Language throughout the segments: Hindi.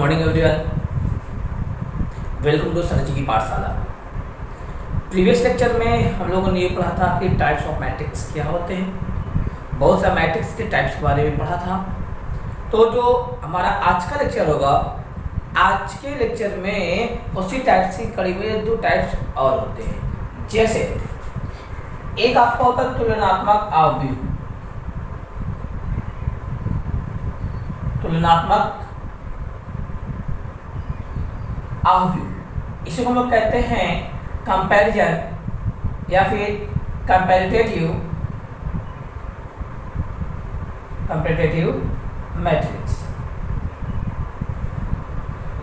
Morning everyone, welcome to sir ji की पाठशाला। प्रीवियस लेक्चर में हम लोगों ने ये पढ़ा था कि टाइप्स ऑफ मैट्रिक्स क्या होते हैं, बहुत सारे मैट्रिक्स के टाइप्स के बारे में पढ़ा था। तो जो हमारा आज का लेक्चर होगा, आज के लेक्चर में उसी टाइप्स की कड़ी में दो टाइप्स और होते हैं। जैसे एक आपका होता है तुलनात्मक अवयव, तुलनात्मक अवयव, इसे हम लोग कहते हैं कंपैरिजन या फिर कंपैरेटिव मैट्रिक्स।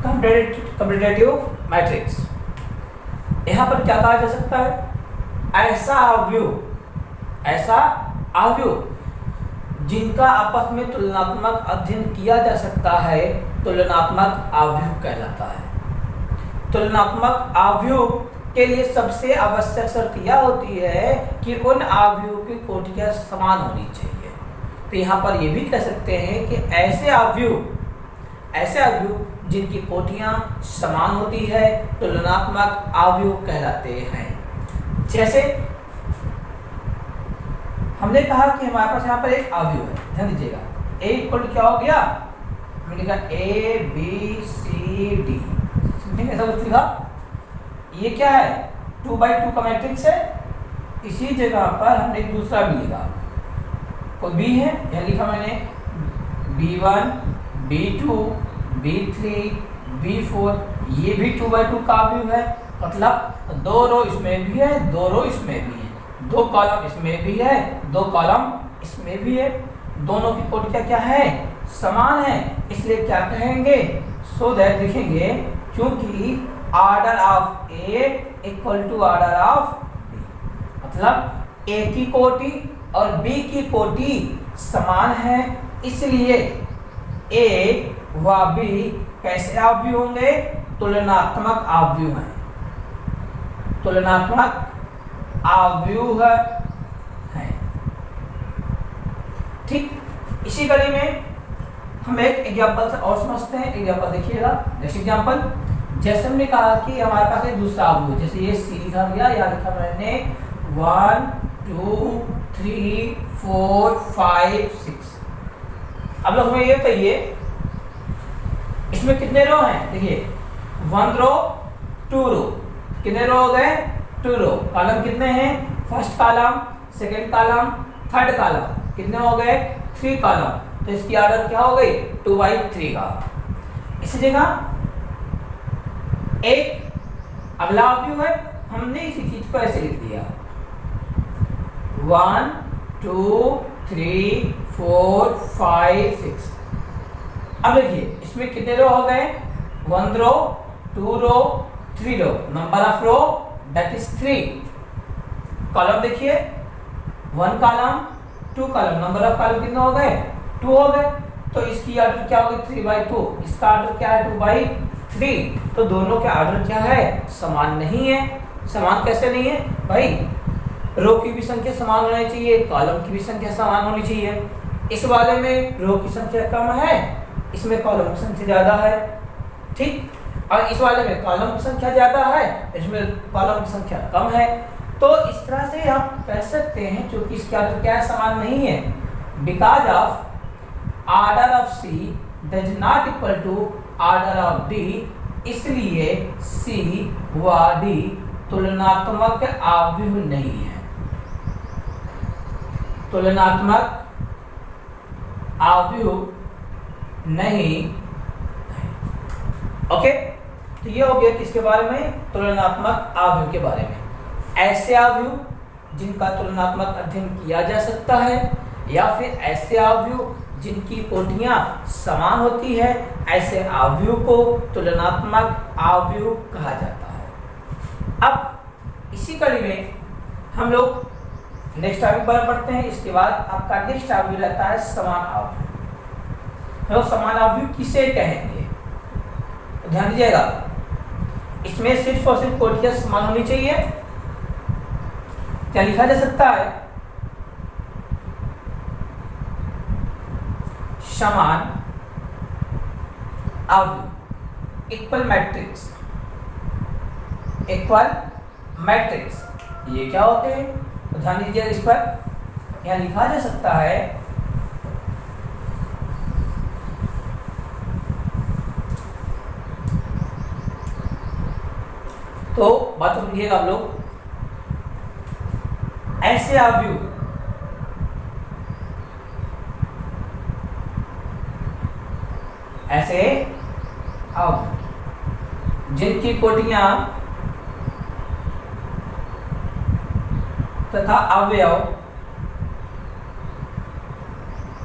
कंपैरेटिव मैट्रिक्स यहाँ पर क्या कहा जा सकता है? ऐसा अवयव जिनका आपस में तुलनात्मक अध्ययन किया जा सकता है, तुलनात्मक अवयव कहलाता है। तुलनात्मक अवयव के लिए सबसे आवश्यक शर्त यह होती है कि उन अवयवों की कोटियां समान होनी चाहिए। तो यहाँ पर यह भी कह सकते हैं कि ऐसे अवयव जिनकी कोटियां समान होती है, तुलनात्मक अवयव कहलाते हैं। जैसे हमने कहा कि हमारे पास यहाँ पर एक अवयव है, ध्यान दीजिएगा। ए इक्वल क्या हो गया? हमने लिखा ए बी सी डी, ऐसा कुछ लिखा। ये क्या है? 2x2 का मैट्रिक्स है। इसी जगह पर हमने एक दूसरा भी लिखा, कोई बी है, यह लिखा मैंने B1 B2 B3 B4। ये भी 2x2 का अवयव है, मतलब दो रो इसमें भी है, दो रो इसमें भी है, दो कॉलम इसमें भी है, दो कॉलम इसमें भी है। दोनों की कोटियां क्या है? समान है। इसलिए क्या कहेंगे? सो दैट लिखेंगे, क्योंकि order of A equal to order of B, मतलब ए की कोटि और बी की कोटि समान है, इसलिए ए व बी कैसे अवयव होंगे? तुलनात्मक अवयव हैं, तुलनात्मक अवयव है। ठीक इसी कड़ी में हम एक एग्जांपल से और समझते हैं। एग्जांपल देखिएगा, नेक्स्ट एग्जांपल। जैसे हमने कहा कि हमारे पास एक दूसरा अवयव, जैसे ये सी लिखा गया, यहाँ लिखा मैंने 1 2 3 4 5 6। अब लोग हमें ये बताइए, इसमें कितने रो हैं? देखिए 1 रो 2 रो, कितने रो हो गए? 2 रो। कॉलम कितने हैं? First column, second column, third column, कितने हो गए? 3 कॉलम। तो इसकी ऑर्डर क्या हो गई? 2x3 का। इसी जगह एक अगला अवयव है, हमने इसी चीज को ऐसे लिख दिया 1 2 3 4 5 6। अब देखिए इसमें कितने रो हो गए? 1 row 2 row 3 row, number of row that is 3। Column देखिए 1 column 2 column, number of column कितने हो गए? 2 हो गए। तो इसकी ऑर्डर क्या होगी? 3/2। इसका ऑर्डर क्या है? 2/3। तो दोनों के ऑर्डर क्या है? समान नहीं है। समान कैसे नहीं है भाई? रो की भी संख्या समान होनी चाहिए, कॉलम की भी संख्या समान होनी चाहिए। इस वाले में रो की संख्या कम है, इसमें कॉलम की संख्या ज्यादा है। ठीक, और इस वाले में कॉलम की संख्या ज्यादा है, इसमें कॉलम की संख्या कम है। तो इस तरह से हम कह सकते हैं, क्योंकि इसके ऑर्डर क्या है? समान नहीं है। Because of order of C does not equal to order of D, इसलिए सी व डी तुलनात्मक अवयव नहीं है। तुलनात्मक अवयव नहीं है। ओके, तो ये हो गया किसके बारे में? तुलनात्मक अवयव के बारे में। ऐसे अवयव जिनका तुलनात्मक अध्ययन किया जा सकता है, या फिर ऐसे अवयव जिनकी कोटियां समान होती है, ऐसे अवयव को तुलनात्मक अवयव कहा जाता है। अब इसी कड़ी में हम लोग नेक्स्ट टॉपिक पर पढ़ते हैं। इसके बाद आपका नेक्स्ट टॉपिक रहता है समान अवयव। तो समान अवयव किसे कहेंगे? तो ध्यान दीजिएगा, इसमें सिर्फ और सिर्फ कोटियां समान होनी चाहिए। क्या लिखा जा सकता है? समान अवयव। इक्वल मैट्रिक्स, इक्वल मैट्रिक्स ये क्या होते हैं? तो ध्यान दीजिए इस पर। यहाँ लिखा जा सकता है तो बात समझिएगा आप लोग। ऐसे अवयव ऐसे अवयव जिनकी कोटियां तथा अवयव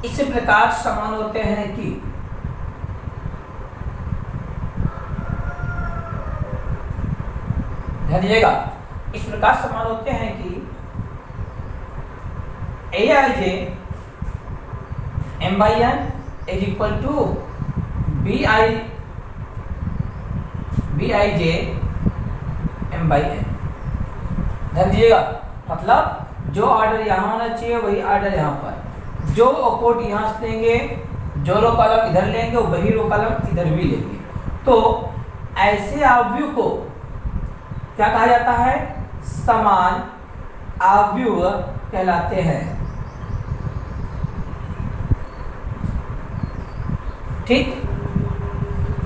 इस प्रकार समान होते हैं कि ध्यान दीजिएगा, इस प्रकार समान होते हैं कि Aij m/n is equal to Bij m/n। ध्यान दीजिएगा, मतलब जो ऑर्डर यहाँ होना चाहिए वही ऑर्डर यहाँ पर, जो कोट यहाँ से लेंगे, जो रो कॉलम इधर लेंगे वही रो कॉलम इधर भी लेंगे। तो ऐसे अवयव को क्या कहा जाता है? समान अवयव कहलाते हैं। ठीक,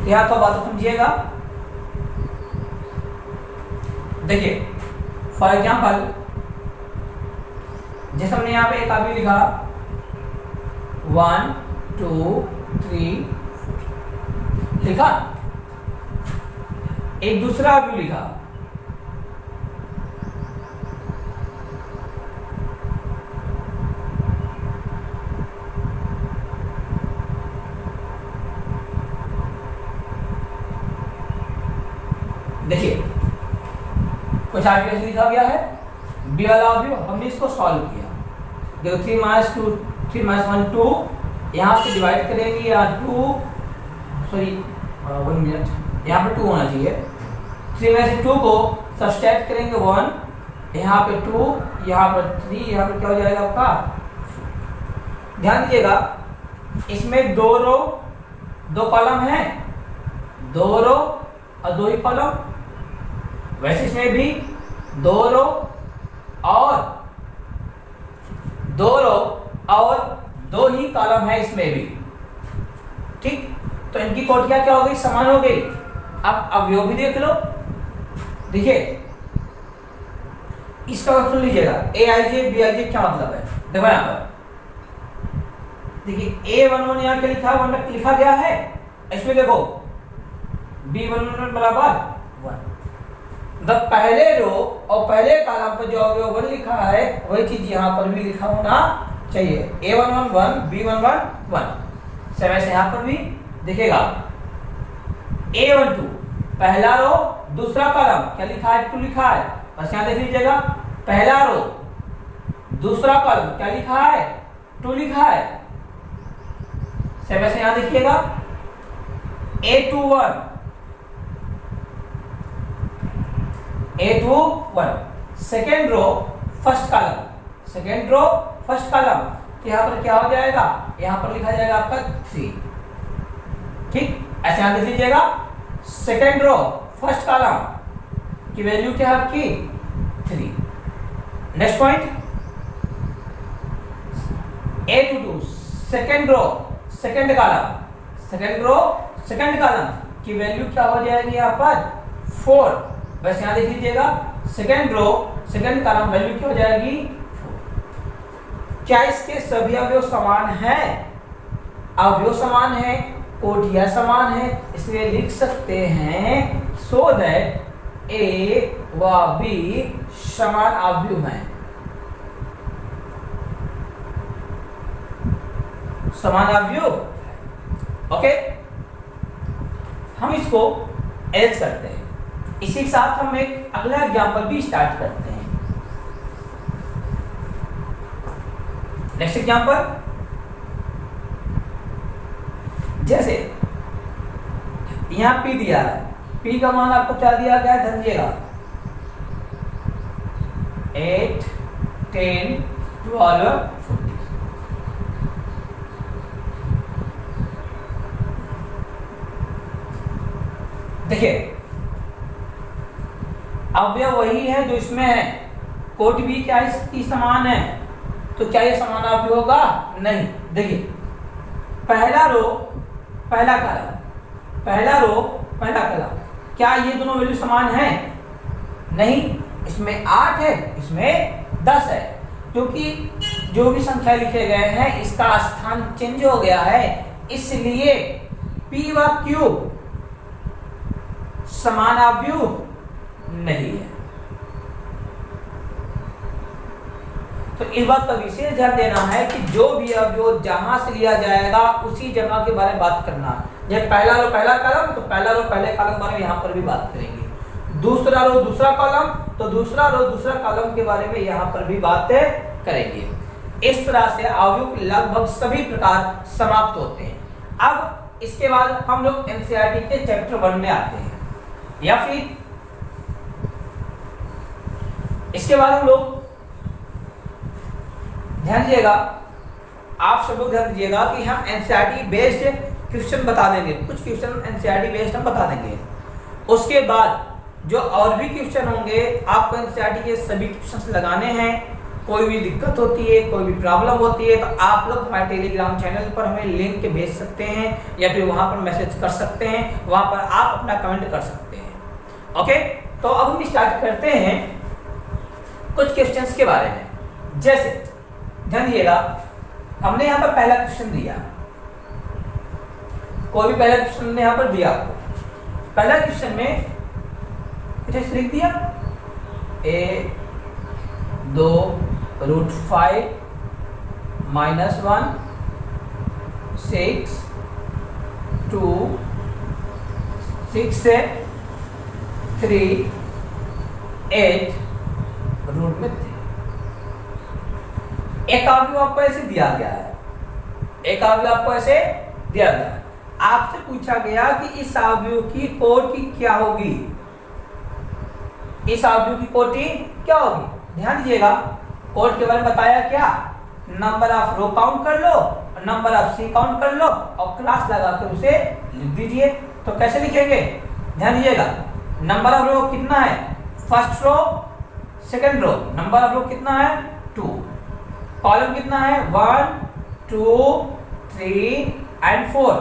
यह तो बात समझिएगा। देखिए फॉर एग्जाम्पल, जैसे हमने यहाँ पे एक अवयव लिखा 1 2 3 लिखा, एक दूसरा अवयव लिखा देखिए कुछ आगे कैसे लिखा गया है, बी वाला अवयव हमने इसको सॉल्व किया। देखो 3 - 2 3 - 1 2, यहाँ से डिवाइड करेंगे या 2 सॉरी 1 मिनट, यहाँ पे 2 होना चाहिए। 3 में से 2 को सब्सट्रैक्ट करेंगे 1, यहाँ पे 2, यहाँ पर 3, यहाँ पे क्या हो जाएगा आपका। ध्यान दीजिएगा, इसमें 2 रो 2 कॉलम है, 2 रो और 2 ही कॉलम। वैसे इसमें भी 2 रो और 2 रो और 2 ही कॉलम है इसमें भी। ठीक, तो इनकी कोटियां क्या हो गई? समान हो गई। अब अवयव भी देख लो। देखिए इसका सुन लीजिएगा, Aij Bij क्या मतलब है? देखो यहाँ पर देखिए A11 यहाँ क्या लिखा, 1 लिखा गया है। इसमें देखो B11 बराबर 1, मतलब पहले रो और पहले कॉलम पर जो अवयव 1 लिखा है वही चीज यहाँ पर भी लिखा होना चाहिए। A11 1 B11 1। वैसे यहाँ पर भी देखिएगा A12 पहला रो दूसरा कॉलम क्या लिखा है? 2 लिखा है। बस यहाँ देख लीजिएगा, पहला रो दूसरा कॉलम क्या लिखा है? 2 लिखा है। वैसे यहाँ देखिएगा A21 second row first column, second row first column, यहाँ पर क्या हो जाएगा? यहाँ पर लिखा जाएगा आपका 3। ठीक, ऐसे यहाँ देख लीजिएगा, सेकेंड रो फर्स्ट कॉलम की वैल्यू क्या है आपकी? 3। Next point A22 second row second column, second row second column की वैल्यू क्या हो जाएगी यहाँ पर? 4। बस यहाँ देख लीजिएगा, second row second column value क्या हो जाएगी? 4। क्या इसके सभी अवयव समान हैं? अवयव समान है, कोटियां समान है, इसलिए लिख सकते हैं सो दैट A व B समान अवयव हैं। समान अवयव, ओके। हम इसको एल्स करते हैं। इसी के साथ हम एक अगला एग्जाम्पल भी स्टार्ट करते हैं। नेक्स्ट एग्जाम्पल, जैसे यहां P दिया है, P का मान आपको क्या दिया गया है? समझिएगा 8 10 12 14। देखिए अवयव वही है जो इसमें है, कोटि भी क्या इसकी समान है, तो क्या ये समानार्थी होगा? नहीं। देखिए पहला रो पहला कॉलम, पहला रो पहला कॉलम, क्या ये दोनों वैल्यू समान है? नहीं। इसमें 8 है, इसमें 10 है, क्योंकि जो भी संख्या लिखे गए हैं इसका स्थान चेंज हो गया है, इसलिए P व Q समानाव्यु नहीं है। तो इस बात का विशेष ध्यान देना है कि जो भी अवयव जहां से लिया जाएगा उसी जगह के बारे में बात करना। जब पहला रो पहला कॉलम तो पहला रो पहले कॉलम के बारे में यहाँ पर भी बात करेंगे, दूसरा रो दूसरा कॉलम तो दूसरा रो दूसरा कॉलम के बारे में यहाँ पर भी बात करेंगे। इस तरह से अवयव लगभग सभी प्रकार समाप्त होते हैं। अब इसके बाद हम लोग एनसीईआरटी के चैप्टर 1 में आते हैं, या फिर इसके बाद हम लोग ध्यान दीजिएगा, आप सब लोग ध्यान दीजिएगा कि हम एनसीईआरटी बेस्ड क्वेश्चन बता देंगे, कुछ क्वेश्चन एनसीईआरटी बेस्ड हम बता देंगे। उसके बाद जो और भी क्वेश्चन होंगे आपको एनसीईआरटी के सभी क्वेश्चंस लगाने हैं। कोई भी दिक्कत होती है, कोई भी प्रॉब्लम होती है तो आप लोग हमारे टेलीग्राम चैनल पर हमें लिंक भेज सकते हैं या फिर वहां पर मैसेज कर सकते हैं, वहां पर आप अपना कमेंट कर सकते हैं। ओके, तो अब हम स्टार्ट करते हैं कुछ क्वेश्चंस के बारे में। जैसे ध्यान दीजिएगा, हमने यहाँ पर पहला क्वेश्चन दिया, कोई भी पहला क्वेश्चन हमने यहाँ पर दिया आपको। पहला क्वेश्चन में कुछ ऐसे लिख दिया, a 2√5 -1 6 2 6 से 3 8 रूट में 3। एक अवयव आपको ऐसे दिया गया है, एक अवयव आपको ऐसे दिया गया है, आपसे पूछा गया कि इस अवयव की कोटि क्या होगी, इस अवयव की कोटि क्या होगी। ध्यान दीजिएगा, कोट के बारे में बताया क्या, नंबर ऑफ रो काउंट कर लो और नंबर ऑफ सी काउंट कर लो और क्लास लगाकर उसे लिख दीजिए। तो कैसे लिखेंगे, ध्यान दीजिएगा, नंबर ऑफ रो कितना है, first row second row, number of row कितना है 2, कॉलम कितना है 1 2 3 and 4।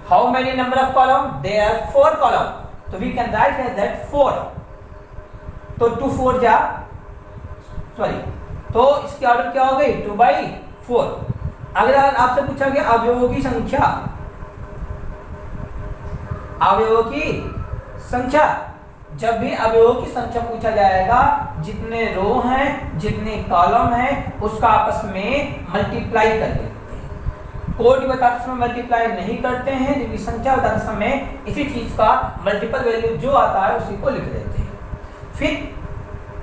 how many number of column, there are 4 column, so we can write as that 4। तो 2 4 जा सॉरी, तो इसकी ऑर्डर क्या हो गई 2/4। अगर आपसे पूछा गया अवयवों की संख्या, अवयवों की संख्या, जब भी अवयवों की संख्या पूछा जाएगा, जितने रो हैं जितने कॉलम हैं उसका आपस में मल्टीप्लाई कर देते हैं। कोड बताते समय मल्टीप्लाई नहीं करते हैं, जबकि संख्या बताते समय इसी चीज का मल्टीपल वैल्यू जो आता है उसी को लिख देते हैं। फिर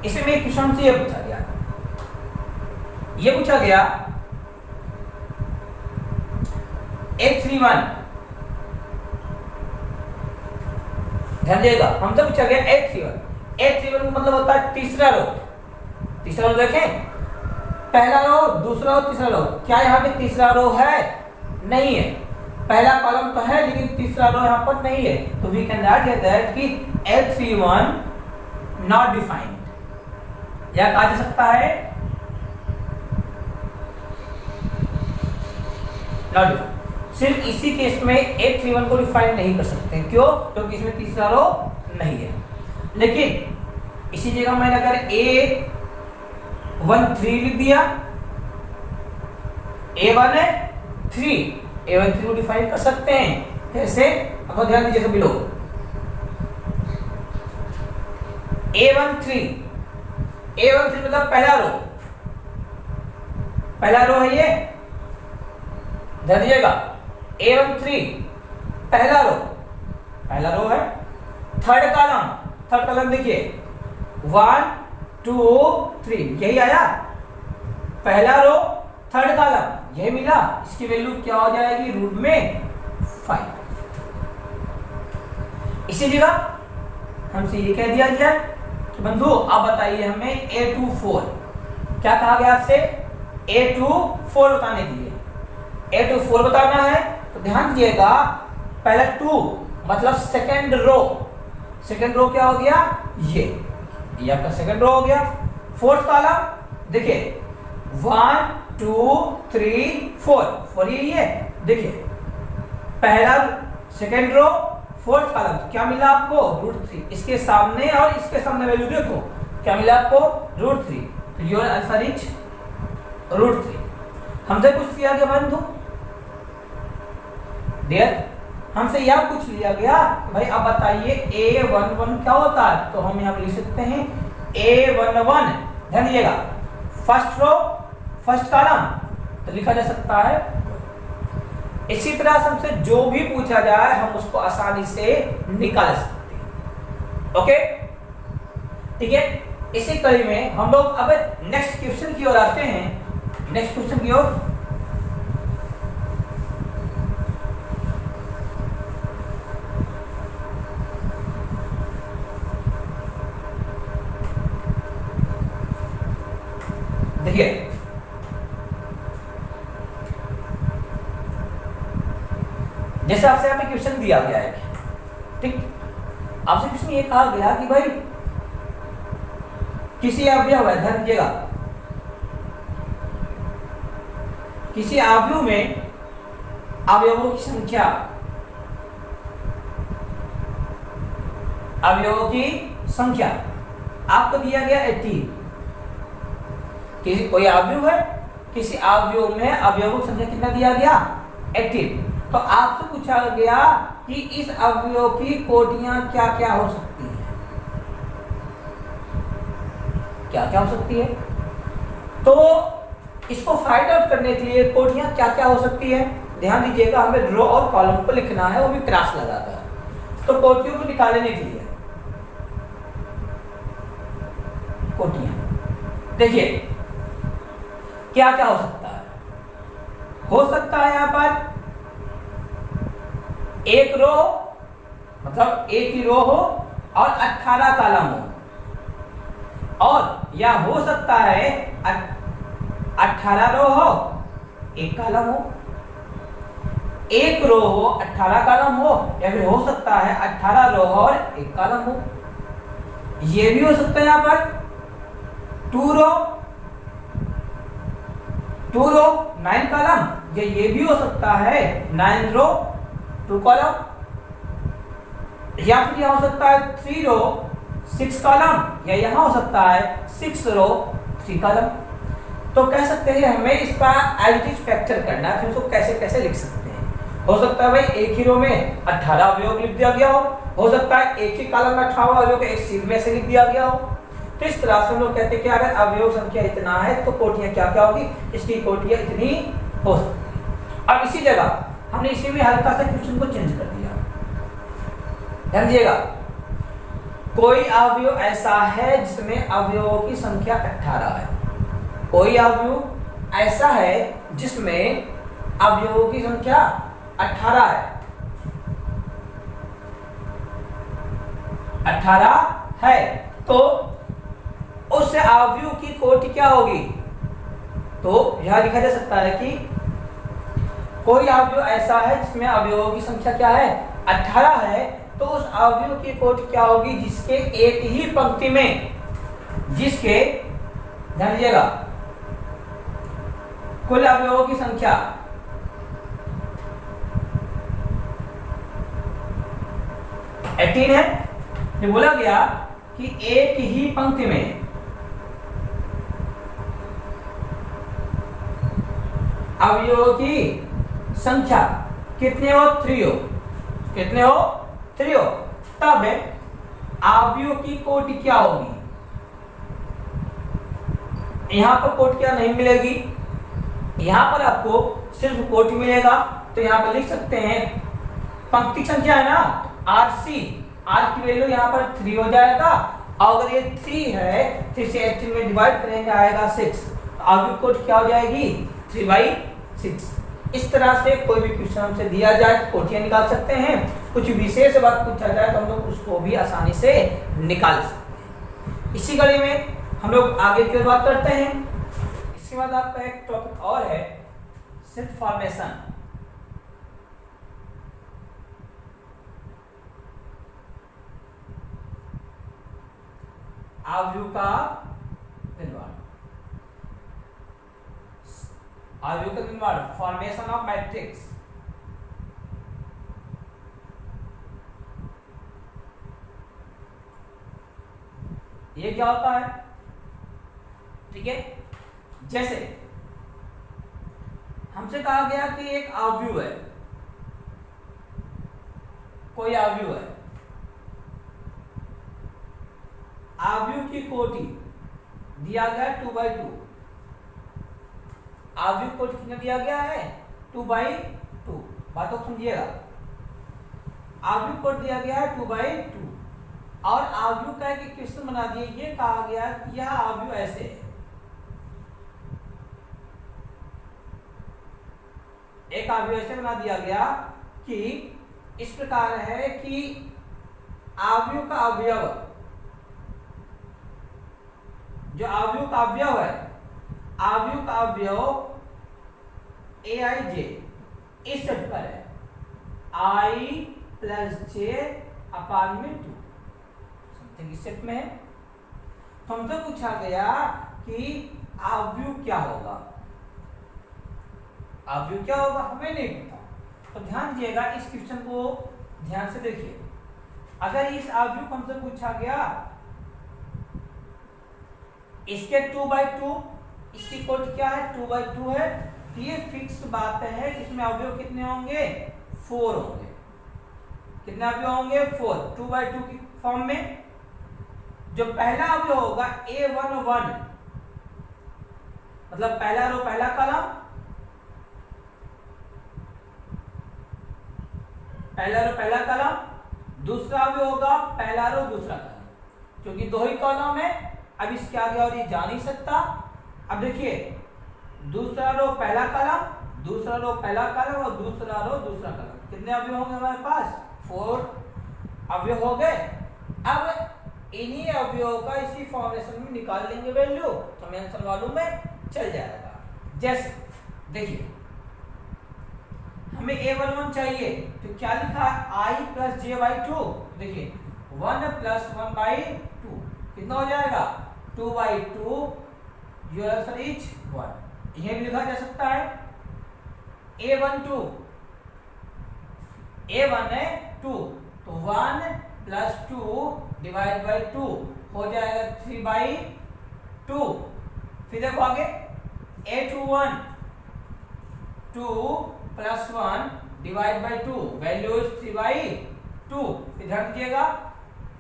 इसमें एक क्वेश्चन से ये पूछा गया, ये पूछा गया 831, ध्यान दिएगा, हमसे पूछा गया 831 का मतलब होता है तीसरा रो। तीसरा रो देखें, पहला रो दूसरा रो तीसरा रो, क्या यहाँ पे तीसरा रो है, नहीं है। पहला कॉलम तो है लेकिन तीसरा रो यहाँ पर नहीं है, तो वी कैन राइट दैट कि 831 नॉट डिफाइंड, या कहा जा सकता है नॉट डिफाइंड। सिर्फ इसी केस में 831 को डिफाइन नहीं कर सकते, क्यों, क्योंकि इसमें तीसरा रो नहीं है। लेकिन इसी जगह मैंने अगर A13 लिख दिया, A13 को डिफाइन कर सकते हैं कैसे, अब ध्यान दीजिए सभी लोग। A13 मतलब पहला रो, पहला रो है ये, ध्यान दीजिएगा, A13 पहला रो है। थर्ड कॉलम देखिए 1 2 3, यही आया, पहला रो थर्ड कॉलम यही मिला, इसकी वैल्यू क्या हो जाएगी रूट में 5। इसी जगह हमसे ये कह दिया गया कि बंधु अब बताइए हमें A24, क्या कहा गया आपसे, A24 बताने के लिए A24 बताना है। तो ध्यान दीजिएगा, पहला 2 मतलब सेकेंड रो, सेकंड रो क्या हो गया, ये आपका सेकंड रो हो गया। फोर्थ कॉलम देखिए 1 2 3 4 ये देखिए पहला सेकंड रो फोर्थ कॉलम क्या मिला आपको √3, इसके सामने और इसके सामने वैल्यू देखो क्या मिला आपको √3, तो योर आंसर इज √3। हमसे कुछ लिया गया बंधु डियर, हमसे यह पूछ लिया गया भाई अब बताइए A11 क्या होता है, तो हम यहाँ लिख सकते हैं A11, ध्यान दीजिएगा फर्स्ट रो फर्स्ट कॉलम तो लिखा जा सकता है। इसी तरह से हमसे जो भी पूछा जाए हम उसको आसानी से निकाल सकते हैं। ओके ठीक है, इसी कड़ी में हम लोग अब नेक्स्ट क्वेश्चन की ओर आते हैं। नेक्स्ट क्वेश्चन की ओर देखिए जैसे आपसे यहाँ पे क्वेश्चन दिया गया है, ठीक, आपसे क्वेश्चन ये कहा गया कि भाई किसी अवयव है, ध्यान दीजिएगा, किसी अवयव में अवयवों की संख्या, अवयवों की संख्या आपको दिया गया 18। किसी कोई अवयव है, किसी अवयव में अवयवों की संख्या कितना दिया गया 18, तो आपसे पूछा गया कि इस अवयव की कोटियां क्या क्या हो सकती हैं, क्या क्या हो सकती है। तो इसको फाइंड आउट करने के लिए कोटियां क्या क्या हो सकती है, ध्यान दीजिएगा हमें रो और कॉलम को लिखना है, वो भी क्रॉस लगाकर। तो कोटियों को निकालने के लिए कोटियां देखिए क्या क्या हो सकता है। हो सकता है यहां पर एक रो मतलब एक ही रो हो और 18 कॉलम हो, और या हो सकता है 18 रो हो एक कॉलम हो, एक रो हो 18 कॉलम हो, या फिर हो सकता है 18 रो हो और एक कॉलम हो। ये भी हो सकता है यहां पर 2 रो 9 कॉलम, ये भी हो सकता है 9 रो 2 कॉलम, या फिर यहां हो सकता है 3 रो 6 कॉलम, या यहां हो सकता है 6 रो 3 कॉलम। तो कह सकते हैं हमें इसका एडिटिव फैक्टर करना है, फिर उसको कैसे कैसे लिख सकते हैं। हो सकता है भाई एक ही रो में 18 अवयव लिख दिया गया हो सकता है एक ही कॉलम में 18 अवयव को एक सीध में से लिख दिया गया हो। तो इस तरह से हम लोग कहते हैं कि अगर अवयव संख्या इतना है तो कोटियां क्या क्या होगी, इसकी कोटियां इतनी हो सकती है। अब इसी जगह हमने इसी में हल्का सा क्वेश्चन को चेंज कर दिया, ध्यान दीजिएगा, कोई अवयव ऐसा है जिसमें अवयवों की संख्या 18 है, कोई अवयव ऐसा है जिसमें अवयवों की संख्या 18 है, 18 है, तो उस अवयव की कोटि क्या होगी। तो यहां लिखा जा सकता है कि कोई अवयव ऐसा है जिसमें अवयवों की संख्या क्या है 18 है, तो उस अवयव की कोटि क्या होगी जिसके एक ही पंक्ति में, जिसके ध्यान दीजिएगा कुल अवयवों की संख्या 18 है। ये बोला गया कि एक ही पंक्ति में अवयवों की संख्या कितने हो 3 हो, कितने हो 3 हो, तब अवयव की कोटि क्या होगी। यहां पर कोटि क्या नहीं मिलेगी, यहां पर आपको सिर्फ कोटि मिलेगा। तो यहां पर लिख सकते हैं पंक्ति संख्या है ना RC, R की वैल्यू यहां पर 3 हो जाएगा, और अगर ये 3 है 3 से 18 में डिवाइड करेंगे आएगा 6, तो अवयव कोटि क्या हो जाएगी 3/6। इस तरह से कोई भी क्वेश्चन हमसे दिया जाए तो कोटियां निकाल सकते हैं, कुछ विशेष बात पूछा जाए तो हम लोग उसको भी आसानी से निकाल सकते हैं। इसी कड़ी में हम लोग आगे की बात करते हैं। इसके बाद आपका एक टॉपिक और है सेट फॉर्मेशन। आव्यूह का निर्माण, आव्यूह का निर्माण, फॉर्मेशन ऑफ मैट्रिक्स। ये क्या होता है? ठीक है, जैसे हमसे कहा गया कि एक आव्यूह है, कोई आव्यूह है, आव्यूह की कोटि दिया गया 2/2, आव्यूह कोटि कितना दिया गया है? 2/2। बातों को समझिएगा, आव्यूह कोटि दिया गया है 2/2 और आव्यूह का एक इक्वेशन बना दिए। ये कहा गया कि यह आव्यूह ऐसे है, एक आव्यूह ऐसे बना दिया गया कि इस प्रकार है कि आव्यूह का अवयव, जो आव्यूह का अवयव है, आव्यूह का अवयव aij इस सेट पर है, i + j अपान में 2 समथिंग इस सेट में है। तो हमसे पूछा गया कि आव्यूह क्या होगा, आव्यूह क्या होगा हमें नहीं पता। तो ध्यान दीजिएगा, इस क्वेश्चन को ध्यान से देखिए। अगर इस आव्यूह को हमसे पूछा गया इसके 2/2, इसकी कोटि क्या है? 2/2 है, तो ये फिक्स बात है, इसमें अवयव कितने होंगे? 4 होंगे। कितने अवयव होंगे? 4। 2/2 की फॉर्म में जो पहला अवयव होगा A11, मतलब पहला रो पहला कॉलम, पहला रो पहला कॉलम, दूसरा अवयव होगा पहला रो दूसरा कॉलम, क्योंकि दो ही कॉलम है, अब इसके आगे और ये जा नहीं सकता। अब देखिए, दूसरा रो पहला कॉलम, दूसरा रो पहला कॉलम और दूसरा रो दूसरा कॉलम, कितने अवयव होंगे हमारे पास? 4 अवयव हो गए। अब इन्हीं अवयवों का इसी फॉर्मेशन में निकाल लेंगे वैल्यू, तो हमें आंसर मालूम है, चल जाएगा। जैसे देखिए, हमें A11 चाहिए, तो क्या लिखा है? I + j/2। देखिए 1 + 1/2 कितना हो जाएगा? 2/2। Your answer is 1। यह भी लिखा जा सकता है। A12, A1 है 2, तो 1 + 2 / 2 हो जाएगा 3/2। फिर देखो आगे A21, 2 + 1 / 2, वैल्यू इज 3/2। फिर ध्यान दीजिएगा,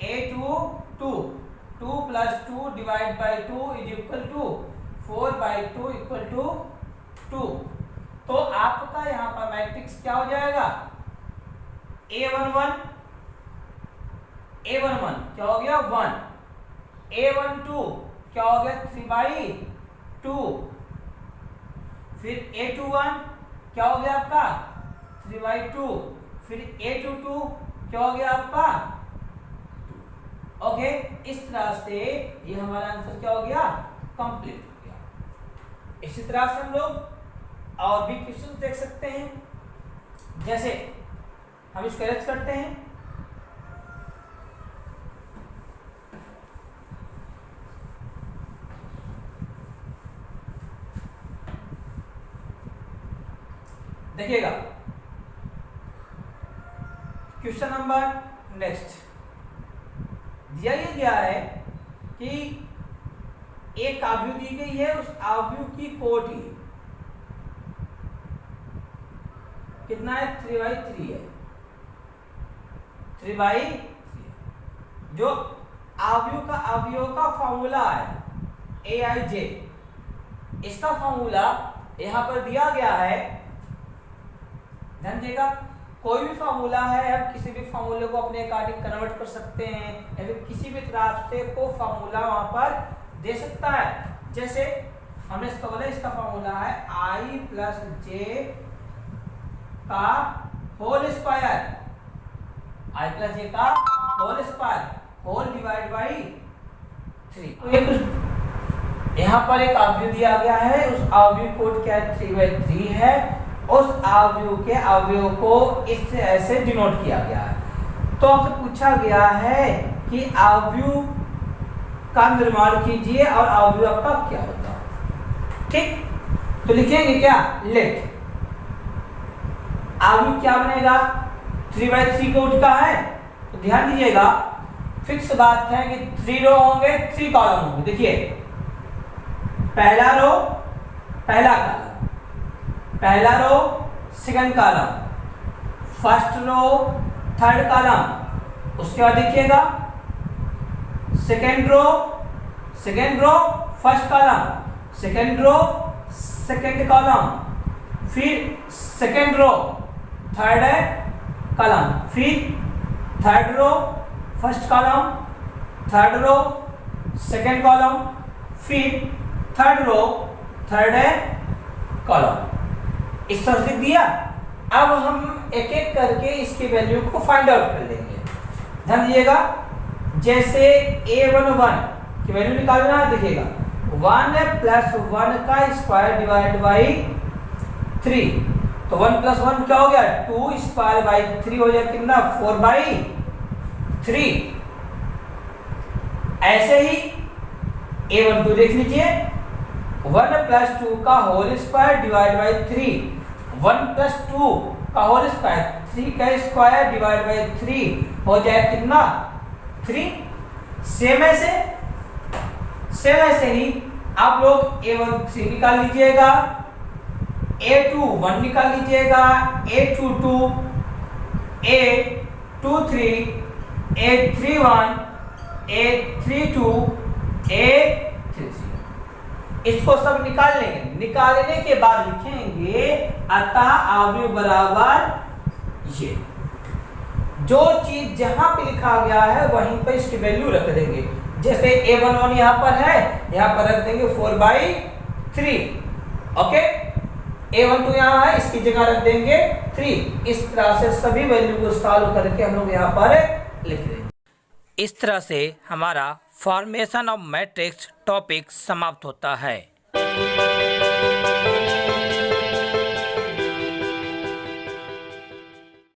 A22, 2 + 2 / 2 = 4/2 = 2। तो आपका यहाँ पर मैट्रिक्स क्या हो जाएगा? A11 क्या हो गया? 1। A12 क्या हो गया? 3/2। फिर A21 क्या हो गया आपका? 3/2। फिर A22 क्या हो गया आपका? 2। ओके, इस तरह से ये हमारा आंसर क्या हो गया? कंप्लीट हो गया। इसी तरह से हम लोग और भी क्वेश्चन देख सकते हैं। जैसे हम इसको अरेंज करते हैं, देखिएगा क्वेश्चन नंबर नेक्स्ट दिया ये गया है कि एक आव्यूह दी गई है, उस आव्यूह की कोटि कितना है? 3/3 है। 3/3 जो आव्यूह का फॉर्मूला है aij, इसका फॉर्मूला यहां पर दिया गया है। ध्यान दीजिएगा, कोई भी फार्मूला है, हम किसी भी फार्मूले को अपने अकॉर्डिंग कन्वर्ट कर सकते हैं या फिर किसी भी तरह से को फार्मूला वहां पर दे सकता है। जैसे हमने इसका बोला, इसका फार्मूला है I + j का होल स्क्वायर, I + j का होल स्क्वायर होल / 3। तो ये कुछ यहाँ पर एक आव्यूह दिया गया है, उस आव्यूह कोड क्या है? 3/3 है। उस आव्यूह के अवयव को इससे ऐसे डिनोट किया गया है। तो आपसे पूछा गया है कि आव्यूह का निर्माण कीजिए और अवयव आपका क्या होगा। ठीक, तो लिखेंगे क्या, लेट अवयव क्या बनेगा, 3/3 को उठ का है, तो ध्यान दीजिएगा फिक्स बात है कि 3 रो होंगे 3 कॉलम होंगे। देखिए पहला रो पहला कॉलम, पहला row second column, first row third column, उसके बाद देखिएगा second row first column, second row second column, फिर सेकंड रो थर्ड कॉलम, फिर third row first column, third row second column, फिर थर्ड रो थर्ड कॉलम। इस तरह लिख दिया। अब हम एक एक करके इसकी वैल्यू को फाइंड आउट कर लेंगे। ध्यान दीजिएगा, जैसे a11 की वैल्यू निकालना है, देखिएगा 1 + 1 का स्क्वायर डिवाइड बाई 3, तो 1 + 1 क्या हो गया, 2 स्क्वायर बाई 3 हो जाएगा कितना, 4/3। ऐसे ही a12 देख लीजिए, 1 + 2 का होल स्क्वायर डिवाइड बाई 3, 1 + 2 का होल स्क्वायर, 3 का स्क्वायर डिवाइड बाई 3 हो जाए कितना, 3। सेम ऐसे ही आप लोग a13 निकाल लीजिएगा, a21 निकाल लीजिएगा, a22, a23, a31, a32, a33, इसको सब निकाल लेंगे। निकालने के बाद लिखेंगे अतः अवयव बराबर ये, जो चीज जहां पे लिखा गया है वहीं पर इसकी वैल्यू रख देंगे। जैसे a11 यहाँ पर है, यहाँ पर रख देंगे 4/3। ओके, a12 यहाँ है, इसकी जगह रख देंगे 3। इस तरह से सभी वैल्यू को सॉल्व करके हम लोग यहाँ पर लिख देंगे। इस तरह से हमारा फॉर्मेशन ऑफ मैट्रिक्स टॉपिक समाप्त होता है।